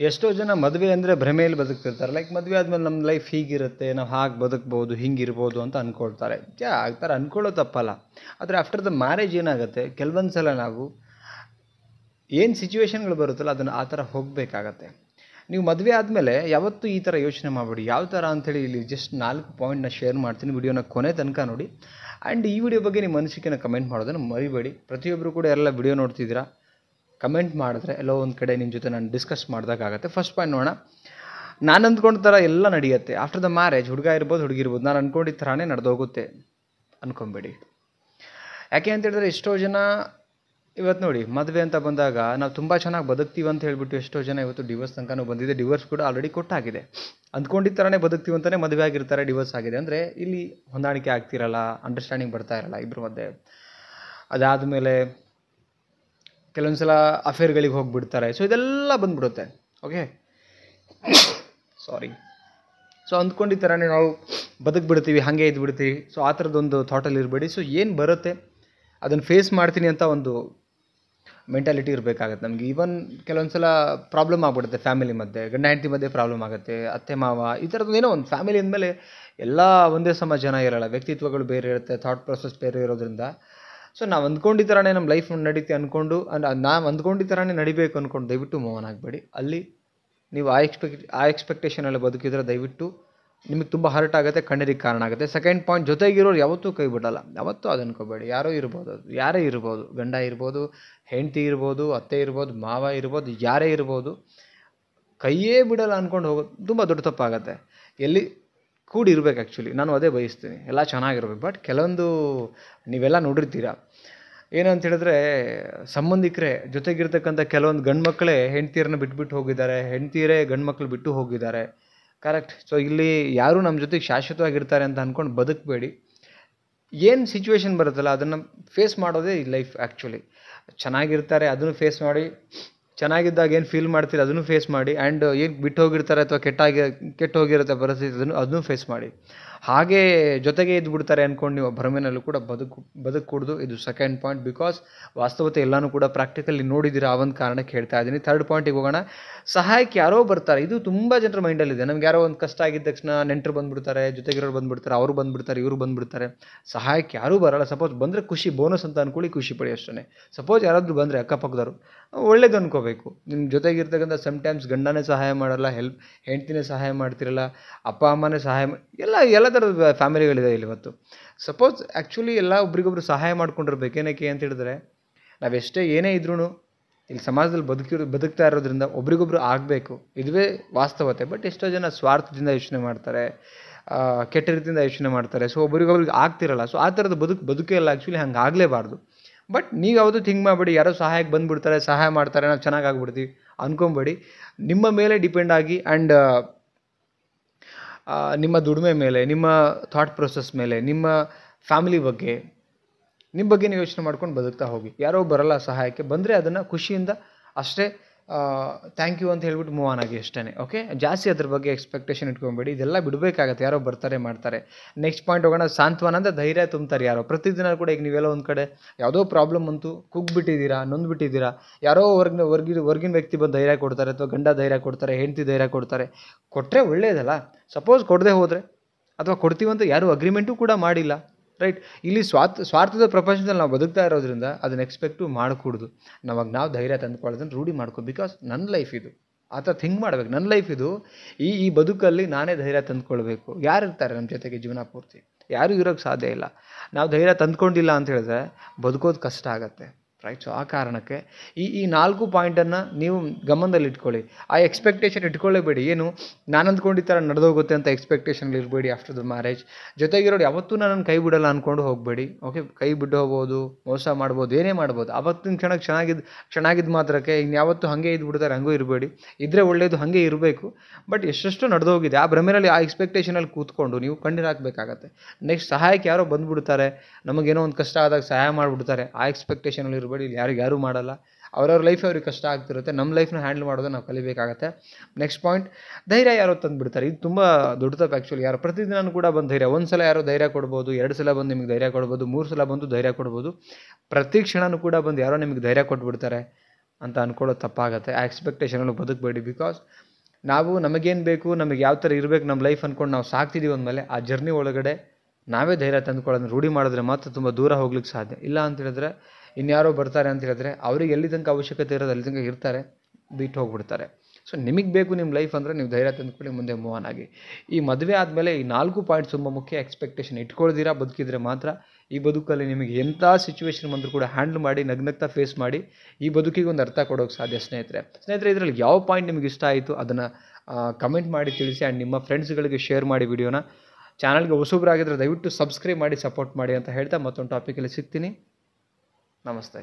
ಎಷ್ಟೋ ಜನ ಮದುವೆ ಅಂದರೆ ಭ್ರಮೆಯಲ್ಲಿ ಬದುಕ್ತಿರ್ತಾರೆ. ಲೈಕ್ ಮದುವೆ ಆದಮೇಲೆ ನಮ್ಮ ಲೈಫ್ ಹೀಗಿರುತ್ತೆ, ನಾವು ಹಾಗೆ ಬದುಕ್ಬೋದು, ಹಿಂಗಿರ್ಬೋದು ಅಂತ ಅಂದ್ಕೊಳ್ತಾರೆ. ಆ ಥರ ಅಂದ್ಕೊಳ್ಳೋ ತಪ್ಪಲ್ಲ. ಆದರೆ ಆಫ್ಟರ್ ದ ಮ್ಯಾರೇಜ್ ಏನಾಗುತ್ತೆ, ಕೆಲವೊಂದು ಸಲ ನಾವು ಏನು ಸಿಚುವೇಶನ್ಗಳು ಬರುತ್ತಲ್ಲ ಅದನ್ನು ಆ ಥರ ಹೋಗಬೇಕಾಗತ್ತೆ. ನೀವು ಮದುವೆ ಆದಮೇಲೆ ಯಾವತ್ತೂ ಈ ಥರ ಯೋಚನೆ ಮಾಡಬೇಡಿ. ಯಾವ ಥರ ಅಂಥೇಳಿ ಇಲ್ಲಿ ಜಸ್ಟ್ 4 ಪಾಯಿಂಟ್ನ ಶೇರ್ ಮಾಡ್ತೀನಿ. ವಿಡಿಯೋನ ಕೊನೆ ತನಕ ನೋಡಿ. ಆ್ಯಂಡ್ ಈ ವಿಡಿಯೋ ಬಗ್ಗೆ ನಿಮ್ಮ ಅನಿಸಿಕೆನ ಕಮೆಂಟ್ ಮಾಡೋದನ್ನು ಮರಿಬೇಡಿ. ಪ್ರತಿಯೊಬ್ಬರು ಕೂಡ ಎಲ್ಲ ವಿಡಿಯೋ ನೋಡ್ತಿದ್ದೀರಾ, ಕಮೆಂಟ್ ಮಾಡಿದ್ರೆ ಎಲ್ಲೋ ಒಂದು ಕಡೆ ನಿಮ್ಮ ಜೊತೆ ನಾನು ಡಿಸ್ಕಸ್ ಮಾಡಿದಾಗತ್ತೆ. ಫಸ್ಟ್ ಪಾಯಿಂಟ್ ನೋಡೋಣ. ನಾನು ಅಂದ್ಕೊಂಡ ಥರ ಎಲ್ಲ ನಡೆಯುತ್ತೆ ಆಫ್ಟರ್ ದ ಮ್ಯಾರೇಜ್. ಹುಡುಗ ಇರ್ಬೋದು, ಹುಡುಗಿ ಇರ್ಬೋದು, ನಾನು ಅಂದ್ಕೊಂಡಿದ್ದ ಥರನೇ ನಡೆದೋಗುತ್ತೆ ಅನ್ಕೊಂಬೇಡಿ. ಯಾಕೆ ಅಂತ ಹೇಳಿದ್ರೆ ಎಷ್ಟೋ ಜನ ಇವತ್ತು ನೋಡಿ, ಮದುವೆ ಅಂತ ಬಂದಾಗ ನಾವು ತುಂಬ ಚೆನ್ನಾಗಿ ಬದುಕ್ತೀವಿ ಅಂತ ಹೇಳ್ಬಿಟ್ಟು ಎಷ್ಟೋ ಜನ ಇವತ್ತು ಡಿವೋರ್ಸ್ ತನಕನೂ ಬಂದಿದೆ. ಡಿವೋರ್ಸ್ ಕೂಡ ಆಲ್ರೆಡಿ ಕೊಟ್ಟಾಗಿದೆ. ಅಂದ್ಕೊಂಡಿದ್ದ ಥರನೇ ಬದುಕ್ತೀವಿ ಅಂತಲೇ ಮದುವೆ ಆಗಿರ್ತಾರೆ, ಡಿವೋರ್ಸ್ ಆಗಿದೆ. ಅಂದರೆ ಇಲ್ಲಿ ಹೊಂದಾಣಿಕೆ ಆಗ್ತಿರಲ್ಲ, ಅಂಡರ್ಸ್ಟ್ಯಾಂಡಿಂಗ್ ಬರ್ತಾ ಇರಲ್ಲ ಇಬ್ಬರ ಮಧ್ಯೆ. ಅದಾದಮೇಲೆ ಕೆಲವೊಂದು ಸಲ ಅಫೇರ್ಗಳಿಗೆ ಹೋಗಿಬಿಡ್ತಾರೆ. ಸೊ ಇದೆಲ್ಲ ಬಂದ್ಬಿಡುತ್ತೆ. ಓಕೆ, ಸಾರಿ. ಸೊ ಅಂದ್ಕೊಂಡಿದ್ದ ಥರನೇ ನಾವು ಬದುಕ್ಬಿಡ್ತೀವಿ, ಹಾಗೆ ಇದ್ಬಿಡ್ತೀವಿ. ಸೊ ಆ ಥರದ್ದೊಂದು ಥಾಟಲ್ಲಿ ಇರಬೇಡಿ. ಸೊ ಏನು ಬರುತ್ತೆ ಅದನ್ನು ಫೇಸ್ ಮಾಡ್ತೀನಿ ಅಂತ ಒಂದು ಮೆಂಟಾಲಿಟಿ ಇರಬೇಕಾಗತ್ತೆ ನಮಗೆ. ಈವನ್ ಕೆಲವೊಂದು ಸಲ ಪ್ರಾಬ್ಲಮ್ ಆಗ್ಬಿಡುತ್ತೆ ಫ್ಯಾಮಿಲಿ ಮಧ್ಯೆ, ಗಂಡ ಹೆಂಡತಿ ಮಧ್ಯೆ ಪ್ರಾಬ್ಲಮ್ ಆಗುತ್ತೆ, ಅತ್ತೆ ಮಾವ ಈ ಥರದ್ದು ಏನೋ ಒಂದು ಫ್ಯಾಮಿಲಿ ಅಂದಮೇಲೆ ಎಲ್ಲ ಒಂದೇ ಸಮ ಜನ ಇರೋಲ್ಲ, ವ್ಯಕ್ತಿತ್ವಗಳು ಬೇರೆ ಇರುತ್ತೆ, ಥಾಟ್ ಪ್ರೊಸೆಸ್ ಬೇರೆ ಇರೋದ್ರಿಂದ. ಸೊ ನಾವು ಅಂದ್ಕೊಂಡಿದ್ದ ಥರನೇ ನಮ್ಮ ಲೈಫ್ ನಡೀತಿ ಅಂದ್ಕೊಂಡು ನಾವು ಅಂದ್ಕೊಂಡಿದ್ದ ಥರನೇ ನಡಿಬೇಕು ಅಂದ್ಕೊಂಡು ದಯವಿಟ್ಟು ಮೂವ್ ಆನ್ ಆಗಬೇಡಿ. ಅಲ್ಲಿ ನೀವು ಆ ಎಕ್ಸ್ಪೆಕ್ಟೇಷನೆಲ್ಲ ಬದುಕಿದ್ರೆ ದಯವಿಟ್ಟು ನಿಮಗೆ ತುಂಬ ಹರ್ಟ್ ಆಗುತ್ತೆ, ಕಣ್ಣೀರಿಗೆ ಕಾರಣ ಆಗುತ್ತೆ. ಸೆಕೆಂಡ್ ಪಾಯಿಂಟ್, ಜೊತೆಗಿರೋರು ಯಾವತ್ತೂ ಕೈ ಬಿಡಲ್ಲ. ಯಾವತ್ತೂ ಅದು ಅನ್ಕೋಬೇಡಿ. ಯಾರೋ ಇರ್ಬೋದು, ಅದು ಯಾರೇ ಇರ್ಬೋದು, ಗಂಡ ಇರ್ಬೋದು, ಹೆಂಡತಿ ಇರ್ಬೋದು, ಅತ್ತೆ ಇರ್ಬೋದು, ಮಾವ ಇರ್ಬೋದು, ಯಾರೇ ಇರ್ಬೋದು, ಕೈಯೇ ಬಿಡಲ್ಲ ಅಂದ್ಕೊಂಡು ಹೋಗೋದು ತುಂಬ ದೊಡ್ಡ ತಪ್ಪಾಗತ್ತೆ. ಎಲ್ಲಿ ಕೂಡಿರ್ಬೇಕು. ಆ್ಯಕ್ಚುಲಿ ನಾನು ಅದೇ ಬಯಸ್ತೀನಿ, ಎಲ್ಲ ಚೆನ್ನಾಗಿರ್ಬೇಕು. ಬಟ್ ಕೆಲವೊಂದು ನೀವೆಲ್ಲ ನೋಡಿರ್ತೀರ, ಏನಂತ ಹೇಳಿದ್ರೆ ಸಂಬಂಧಿಕರೇ ಜೊತೆಗಿರ್ತಕ್ಕಂಥ ಕೆಲವೊಂದು ಗಂಡು ಮಕ್ಕಳೇ ಹೆಂಡ್ತಿಯರನ್ನ ಬಿಟ್ಬಿಟ್ಟು ಹೋಗಿದ್ದಾರೆ, ಹೆಂಡ್ತಿಯರೇ ಗಂಡು ಮಕ್ಕಳು ಬಿಟ್ಟು ಹೋಗಿದ್ದಾರೆ. ಕರೆಕ್ಟ್. ಸೊ ಇಲ್ಲಿ ಯಾರೂ ನಮ್ಮ ಜೊತೆಗೆ ಶಾಶ್ವತವಾಗಿರ್ತಾರೆ ಅಂತ ಅಂದ್ಕೊಂಡು ಬದುಕಬೇಡಿ. ಏನು ಸಿಚುವೇಶನ್ ಬರುತ್ತಲ್ಲ ಅದನ್ನು ಫೇಸ್ ಮಾಡೋದೇ ಈ ಲೈಫ್. ಆ್ಯಕ್ಚುಲಿ ಚೆನ್ನಾಗಿರ್ತಾರೆ ಅದನ್ನು ಫೇಸ್ ಮಾಡಿ, ಚೆನ್ನಾಗಿದ್ದಾಗ ಏನು ಫೀಲ್ ಮಾಡ್ತೀರಿ ಅದನ್ನು ಫೇಸ್ ಮಾಡಿ. ಆ್ಯಂಡ್ ಏನು ಬಿಟ್ಟು ಹೋಗಿರ್ತಾರೆ ಅಥವಾ ಕೆಟ್ಟು ಹೋಗಿರುತ್ತೆ ಪರಿಸ್ಥಿತಿ ಅದನ್ನು ಫೇಸ್ ಮಾಡಿ. ಹಾಗೇ ಜೊತೆಗೆ ಇದ್ದು ಬಿಡ್ತಾರೆ ಅಂದ್ಕೊಂಡು ನೀವು ಭ್ರಮೆನಲ್ಲೂ ಕೂಡ ಬದುಕೂಡ್ದು. ಇದು ಸೆಕೆಂಡ್ ಪಾಯಿಂಟ್. ಬಿಕಾಸ್ ವಾಸ್ತವತೆ ಎಲ್ಲನೂ ಕೂಡ ಪ್ರಾಕ್ಟಿಕಲಿ ನೋಡಿದ್ದೀರಾ, ಆ ಒಂದು ಕಾರಣಕ್ಕೆ ಹೇಳ್ತಾ ಇದ್ದೀನಿ. ಥರ್ಡ್ ಪಾಯಿಂಟಿಗೆ ಹೋಗೋಣ. ಸಹಾಯಕ್ಕೆ ಯಾರೋ ಬರ್ತಾರೆ. ಇದು ತುಂಬ ಜನರ ಮೈಂಡಲ್ಲಿದೆ. ನಮ್ಗೆ ಯಾರೋ ಒಂದು ಕಷ್ಟ ಆಗಿದ್ದ ತಕ್ಷಣ ನೆಂಟರು ಬಂದುಬಿಡ್ತಾರೆ, ಜೊತೆಗಿರೋರು ಬಂದುಬಿಡ್ತಾರೆ, ಅವರು ಬಂದುಬಿಡ್ತಾರೆ, ಇವರು ಬಂದುಬಿಡ್ತಾರೆ. ಸಹಾಯಕ್ಕೆ ಯಾರೂ ಬರೋಲ್ಲ. ಸಪೋಸ್ ಬಂದರೆ ಖುಷಿ, ಬೋನಸ್ ಅಂತ ಅಂದ್ಕೊಳ್ಳಿ, ಖುಷಿ ಪಡಿ ಅಷ್ಟೇ. ಸಪೋಸ್ ಯಾರಾದರೂ ಬಂದರೆ ಅಕ್ಕಪಕ್ಕದವರು, ಒಳ್ಳೇದು ಅನ್ಕೋಬೇಕು. ನಿಮ್ಮ ಜೊತೆಗಿರ್ತಕ್ಕಂಥ ಸಮ್ಟೈಮ್ಸ್ ಗಂಡನೇ ಸಹಾಯ ಮಾಡಲ್ಲ, ಹೆಂಡ್ತಿನೇ ಸಹಾಯ ಮಾಡ್ತಿರಲ್ಲ, ಅಪ್ಪ ಅಮ್ಮನೇ ಸಹಾಯ ಎಲ್ಲ ಥರದ ಫ್ಯಾಮಿಲಿಗಳಿದೆ ಇಲ್ಲಿ ಇವತ್ತು. ಸಪೋಸ್ ಆ್ಯಕ್ಚುಲಿ ಎಲ್ಲ ಒಬ್ರಿಗೊಬ್ರು ಸಹಾಯ ಮಾಡ್ಕೊಂಡಿರ್ಬೇಕು. ಏನಕ್ಕೆ ಅಂತ ಹೇಳಿದ್ರೆ ನಾವೆಷ್ಟೇ ಏನೇ ಇದ್ರೂ ಇಲ್ಲಿ ಸಮಾಜದಲ್ಲಿ ಬದುಕ್ತಾ ಇರೋದ್ರಿಂದ ಒಬ್ರಿಗೊಬ್ರು ಆಗಬೇಕು. ಇದುವೇ ವಾಸ್ತವತೆ. ಬಟ್ ಎಷ್ಟೋ ಜನ ಸ್ವಾರ್ಥದಿಂದ ಯೋಚನೆ ಮಾಡ್ತಾರೆ, ಕೆಟ್ಟ ರೀತಿಯಿಂದ ಯೋಚನೆ ಮಾಡ್ತಾರೆ. ಸೊ ಒಬ್ರಿಗೊಬ್ರಿಗೆ ಆಗ್ತಿರಲ್ಲ. ಸೊ ಆ ಥರದ ಬದುಕೇ ಇಲ್ಲ. ಆ್ಯಕ್ಚುಲಿ ಹಂಗೆ ಆಗಲೇಬಾರ್ದು. ಬಟ್ ನೀವು ಯಾವುದು ಥಿಂಕ್ ಮಾಡಬೇಡಿ, ಯಾರೋ ಸಹಾಯಕ್ಕೆ ಬಂದುಬಿಡ್ತಾರೆ, ಸಹಾಯ ಮಾಡ್ತಾರೆ, ನಾವು ಚೆನ್ನಾಗಾಗ್ಬಿಡ್ತೀವಿ ಅಂದ್ಕೊಬೇಡಿ. ನಿಮ್ಮ ಮೇಲೆ ಡಿಪೆಂಡ್ ಆಗಿ ಆ್ಯಂಡ್ ನಿಮ್ಮ ದುಡಿಮೆ ಮೇಲೆ, ನಿಮ್ಮ ಥಾಟ್ ಪ್ರೊಸೆಸ್ ಮೇಲೆ, ನಿಮ್ಮ ಫ್ಯಾಮಿಲಿ ಬಗ್ಗೆ, ನಿಮ್ಮ ಬಗ್ಗೆ ನೀವು ಯೋಚನೆ ಮಾಡ್ಕೊಂಡು ಬದುಕ್ತಾ ಹೋಗಿ. ಯಾರೋ ಬರಲ್ಲ ಸಹಾಯಕ್ಕೆ, ಬಂದರೆ ಅದನ್ನು ಖುಷಿಯಿಂದ ಅಷ್ಟೇ ಥ್ಯಾಂಕ್ ಯು ಅಂತ ಹೇಳ್ಬಿಟ್ಟು ಮೂವ್ ಆನ್ ಆಗಿ ಅಷ್ಟೇ. ಓಕೆ, ಜಾಸ್ತಿ ಅದ್ರ ಬಗ್ಗೆ ಎಕ್ಸ್ಪೆಕ್ಟೇಷನ್ ಇಟ್ಕೊಬೇಡಿ. ಇದೆಲ್ಲ ಬಿಡಬೇಕಾಗತ್ತೆ. ಯಾರೋ ಬರ್ತಾರೆ ಮಾಡ್ತಾರೆ. ನೆಕ್ಸ್ಟ್ ಪಾಯಿಂಟ್ ಹೋಗೋಣ. ಸಾಂತ್ವನ ಅಂದರೆ ಧೈರ್ಯ ತುಂಬ್ತಾರೆ ಯಾರೋ. ಪ್ರತಿದಿನ ಕೂಡ ಈಗ ನೀವೆಲ್ಲ ಒಂದು ಕಡೆ ಯಾವುದೋ ಪ್ರಾಬ್ಲಮ್ ಅಂತೂ ಕುಗ್ಬಿಟ್ಟಿದ್ದೀರಾ, ನೊಂದ್ಬಿಟ್ಟಿದ್ದೀರಾ, ಯಾರೋ ಹೊರ್ಗಿನ ವ್ಯಕ್ತಿ ಬಂದು ಧೈರ್ಯ ಕೊಡ್ತಾರೆ, ಅಥವಾ ಗಂಡ ಧೈರ್ಯ ಕೊಡ್ತಾರೆ, ಹೆಂಡತಿ ಧೈರ್ಯ ಕೊಡ್ತಾರೆ. ಕೊಟ್ಟರೆ ಒಳ್ಳೆಯದಲ್ಲ. ಸಪೋಸ್ ಕೊಡದೆ ಹೋದರೆ ಅಥವಾ ಕೊಡ್ತೀವಂತ ಯಾರೂ ಅಗ್ರಿಮೆಂಟು ಕೂಡ ಮಾಡಿಲ್ಲ, ರೈಟ್. ಇಲ್ಲಿ ಸ್ವಾರ್ಥದ ಪ್ರಪಂಚದಲ್ಲಿ ನಾವು ಬದುಕ್ತಾ ಇರೋದ್ರಿಂದ ಅದನ್ನು ಎಕ್ಸ್ಪೆಕ್ಟು ಮಾಡಕೂಡ್ದು. ನಾವು ಧೈರ್ಯ ತಂದುಕೊಳ್ಳೋದನ್ನು ರೂಢಿ ಮಾಡ್ಕೋ. ಬಿಕಾಸ್ ನನ್ನ ಲೈಫ್ ಇದು, ಆ ಥರ ಥಿಂಕ್ ಮಾಡಬೇಕು. ನನ್ನ ಲೈಫ್ ಇದು, ಈ ಬದುಕಲ್ಲಿ ನಾನೇ ಧೈರ್ಯ ತಂದುಕೊಳ್ಬೇಕು. ಯಾರು ಇರ್ತಾರೆ ನಮ್ಮ ಜೊತೆಗೆ ಜೀವನ ಪೂರ್ತಿ? ಯಾರೂ ಇರೋಕ್ಕೆ ಸಾಧ್ಯ ಇಲ್ಲ. ನಾವು ಧೈರ್ಯ ತಂದುಕೊಂಡಿಲ್ಲ ಅಂತ ಹೇಳಿದ್ರೆ ಬದುಕೋದು ಕಷ್ಟ ಆಗುತ್ತೆ, ರೈಟ್. ಸೊ ಆ ಕಾರಣಕ್ಕೆ ಈ 4 ಪಾಯಿಂಟನ್ನು ನೀವು ಗಮನದಲ್ಲಿ ಇಟ್ಕೊಳ್ಳಿ. ಆ ಎಕ್ಸ್ಪೆಕ್ಟೇಷನ್ ಇಟ್ಕೊಳ್ಳೇಬೇಡಿ. ಏನು ನಾನು ಅಂದ್ಕೊಂಡಿದ್ದ ಥರ ನಡೆದೋಗುತ್ತೆ ಅಂತ ಎಕ್ಸ್ಪೆಕ್ಟೇಷನ್ಲಿ ಇರಬೇಡಿ ಆಫ್ಟರ್ ದ ಮ್ಯಾರೇಜ್. ಜೊತೆಗಿರೋರು ಯಾವತ್ತೂ ನನ್ನನ್ನು ಕೈ ಬಿಡಲ್ಲ ಅಂದ್ಕೊಂಡು ಹೋಗಬೇಡಿ. ಓಕೆ, ಕೈ ಬಿಟ್ಟು ಹೋಗ್ಬೋದು, ಮೋಸ ಮಾಡ್ಬೋದು, ಏನೇ ಮಾಡ್ಬೋದು. ಆವತ್ತಿನ ಕ್ಷಣಕ್ಕೆ ಚೆನ್ನಾಗಿದ್ದು ಮಾತ್ರಕ್ಕೆ ಇನ್ಯಾವತ್ತೂ ಹಾಗೆ ಇದ್ಬಿಡ್ತಾರೆ, ಹಂಗೂ ಇರಬೇಡಿ. ಇದ್ದರೆ ಒಳ್ಳೆಯದು, ಹಾಗೆ ಇರಬೇಕು. ಬಟ್ ಎಷ್ಟೆಷ್ಟು ನಡೆದೋಗಿದೆ ಆ ಭ್ರಮೆಯಲ್ಲಿ, ಆ ಎಕ್ಸ್ಪೆಕ್ಟೇಷನಲ್ಲಿ ಕೂತ್ಕೊಂಡು ನೀವು ಕಣ್ಣೀರು ಹಾಕಬೇಕಾಗತ್ತೆ. ನೆಕ್ಸ್ಟ್ ಸಹಾಯಕ್ಕೆ ಯಾರೋ ಬಂದುಬಿಡ್ತಾರೆ, ನಮಗೇನೋ ಒಂದು ಕಷ್ಟ ಆದಾಗ ಸಹಾಯ ಮಾಡಿಬಿಡ್ತಾರೆ, ಆ ಎಕ್ಸ್ಪೆಕ್ಟೇಷನಲ್ಲಿ ಇರಬೇಡಿ. ಇಲ್ಲಿ ಯಾರು ಮಾಡಲ್ಲ. ಅವ್ರವ್ರ ಲೈಫ್ ಅವ್ರಿಗೆ ಕಷ್ಟ ಆಗ್ತಿರುತ್ತೆ. ನಮ್ಮ ಲೈಫ್ನ ಹ್ಯಾಂಡಲ್ ಮಾಡೋದನ್ನು ನಾವು ಕಲಿಬೇಕಾಗತ್ತೆ. ನೆಕ್ಸ್ಟ್ ಪಾಯಿಂಟ್, ಧೈರ್ಯ ಯಾರೋ ತಂದುಬಿಡ್ತಾರೆ. ಇದು ತುಂಬ ದೊಡ್ಡ ತಪ್ಪು ಆ್ಯಕ್ಚುಲಿ. ಯಾರೋ ಪ್ರತಿದಿನ ಕೂಡ ಬಂದು ಧೈರ್ಯ, ಒಂದು ಸಲ ಯಾರೋ ಧೈರ್ಯ ಕೊಡ್ಬೋದು, 2 ಸಲ ಬಂದು ನಿಮಗೆ ಧೈರ್ಯ ಕೊಡ್ಬೋದು, 3 ಸಲ ಬಂದು ಧೈರ್ಯ ಕೊಡ್ಬೋದು. ಪ್ರತಿ ಕ್ಷಣನೂ ಕೂಡ ಬಂದು ಯಾರೋ ನಿಮಗೆ ಧೈರ್ಯ ಕೊಟ್ಬಿಡ್ತಾರೆ. ಅಂತ ಅಂದ್ಕೊಳ್ಳೋದು ತಪ್ಪಾಗುತ್ತೆ. ಆ ಎಕ್ಸ್ಪೆಕ್ಟೇಷನಲ್ಲಿ ಬದುಕಬೇಡಿ. ಬಿಕಾಸ್ ನಾವು ನಮಗೇನು ಬೇಕು, ನಮಗೆ ಯಾವ ಥರ ಇರಬೇಕು ನಮ್ಮ ಲೈಫ್ ಅಂದ್ಕೊಂಡು ನಾವು ಸಾಕ್ತಿದ್ದೀವಿ ಅಂದಮೇಲೆ ಆ ಜರ್ನಿ ಒಳಗಡೆ ನಾವೇ ಧೈರ್ಯ ತಂದುಕೊಳ್ಳೋದನ್ನ ರೂಢಿ ಮಾಡಿದ್ರೆ ಮಾತ್ರ ತುಂಬ ದೂರ ಹೋಗ್ಲಿಕ್ಕೆ ಸಾಧ್ಯ. ಇಲ್ಲ ಅಂತ ಹೇಳಿದ್ರೆ ಇನ್ಯಾರೋ ಬರ್ತಾರೆ ಅಂತ ಹೇಳಿದ್ರೆ ಅವ್ರಿಗೆ ಎಲ್ಲಿ ತನಕ ಅವಶ್ಯಕತೆ ಇರೋದು ಅಲ್ಲಿ ತನಕ ಇರ್ತಾರೆ, ಬಿಟ್ಟು ಹೋಗ್ಬಿಡ್ತಾರೆ. ಸೊ ನಿಮಗೆ ಬೇಕು ನಿಮ್ಮ ಲೈಫ್ ಅಂದರೆ ನೀವು ಧೈರ್ಯ ತಂದುಕೊಳ್ಳಿ, ಮುಂದೆ ಮೂವ್ ಆನ್ ಆಗಿ. ಈ ಮದುವೆ ಆದಮೇಲೆ ಈ 4 ಪಾಯಿಂಟ್ಸ್ ತುಂಬ ಮುಖ್ಯ. ಎಕ್ಸ್ಪೆಕ್ಟೇಷನ್ ಇಟ್ಕೊಳ್ದಿರಾ ಬದುಕಿದ್ರೆ ಮಾತ್ರ ಈ ಬದುಕಲ್ಲಿ ನಿಮಗೆ ಎಂಥ ಸಿಚುವೇಶನ್ ಬಂದರೂ ಕೂಡ ಹ್ಯಾಂಡಲ್ ಮಾಡಿ ನಗ್ನಗ್ತಾ ಫೇಸ್ ಮಾಡಿ ಈ ಬದುಕಿಗೆ ಒಂದು ಅರ್ಥ ಕೊಡೋಕ್ಕೆ ಸಾಧ್ಯ. ಸ್ನೇಹಿತರೆ ಇದರಲ್ಲಿ ಯಾವ ಪಾಯಿಂಟ್ ನಿಮಗೆ ಇಷ್ಟ ಆಯಿತು ಅದನ್ನು ಕಮೆಂಟ್ ಮಾಡಿ ತಿಳಿಸಿ. ಆ್ಯಂಡ್ ನಿಮ್ಮ ಫ್ರೆಂಡ್ಸ್ಗಳಿಗೆ ಶೇರ್ ಮಾಡಿ ವಿಡಿಯೋನ. ಚಾನಲ್ಗೆ ಹೊಸಬ್ರಾಗಿದ್ದರೆ ದಯವಿಟ್ಟು ಸಬ್ಸ್ಕ್ರೈಬ್ ಮಾಡಿ ಸಪೋರ್ಟ್ ಮಾಡಿ ಅಂತ ಹೇಳ್ತಾ ಮತ್ತೊಂದು ಟಾಪಿಕಲ್ಲಿ ಸಿಗ್ತೀನಿ. ನಮಸ್ತೆ.